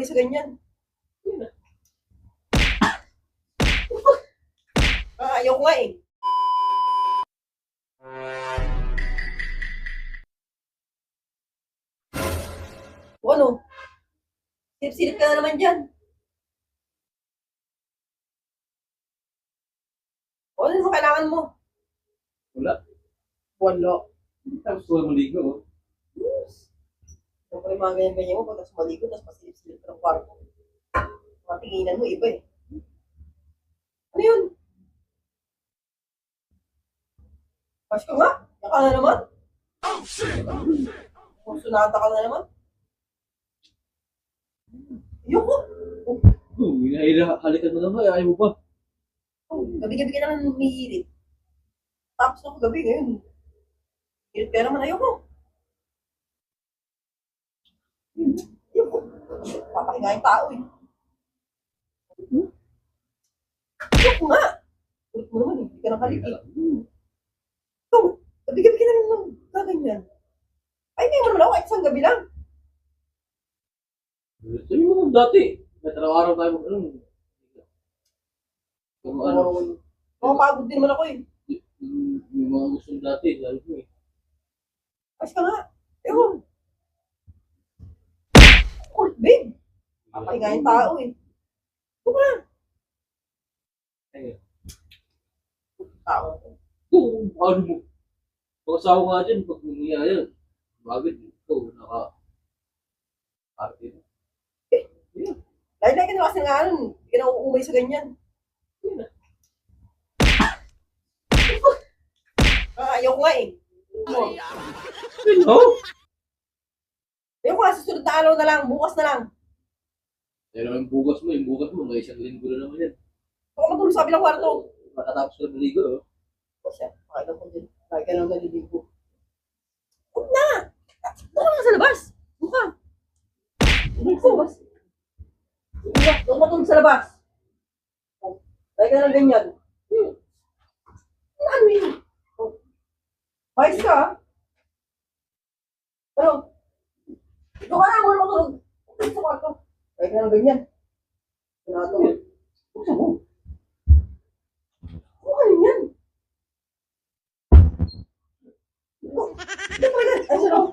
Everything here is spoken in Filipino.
nauumay sa ganyan. Ayaw ko nga eh. O ano? Silip-silip ka na naman dyan. O ano mo kailangan mo? Wala. Wala. Tapos wala maligo. Oh. Siyempre mga ganyan-ganyan mo, pagkas maligo, tapos pasilip-silip ka ng kwarto. Mga tinginan mo, iba eh. Ano yun? Pash ka nga? Naka na naman? Sunada ka na naman? Ayoko. Halikan mo naman. Ayaw mo pa. Gabi-gabi ka naman umihirit. Tapos ako gabi ngayon. Hirit ka naman, ayoko. Ayoko. Papahinga yung tao eh. Ayoko nga. Ulit mo naman eh. Hindi ka nang halik eh. Ikaw, gabi-gabi ka naman gaganyan. Ay, ngayon mo naman ako kahit isang gabi lang. Sabi mo dati. May araw-araw tayo mag-ano. Kung ano. Makapagod din naman ako eh. Yung mga gusto dati. Sabi ko eh. Ayos ka nga. Ayun. Ulit, babe. Papahinga yung tao eh. Ito ka na. Ayun. Tao. Ano mo? Pag-asawa nga dyan, pag nangyayari, bakit ito, naka-party na. Dahil ka na kasi nga ano, hindi ka na uuumay sa ganyan. Ayaw ko nga eh. Ano? Ayaw ko nga, susunod na araw na lang, bukas na lang. Yan naman yung bukas mo, may isang linggo na naman yan. Ako matulog sa kabilang kwarto. Matatapos ka na maligo, oh. Siya, pakailan ko din. Lagi ka lang naliligo. Huwag na! Doon ka lang sa labas. Doon ka. Doon ka sa labas. Doon matulog sa labas. Lagi ka lang ganyan. Ano yun? Bayos ka, ha? Ano? Doon ka na, muna matulog. Doon sa kwarto. Lagi ka lang ganyan. Pinatulog. Buksan mo. Ano yan? Ay, sarap.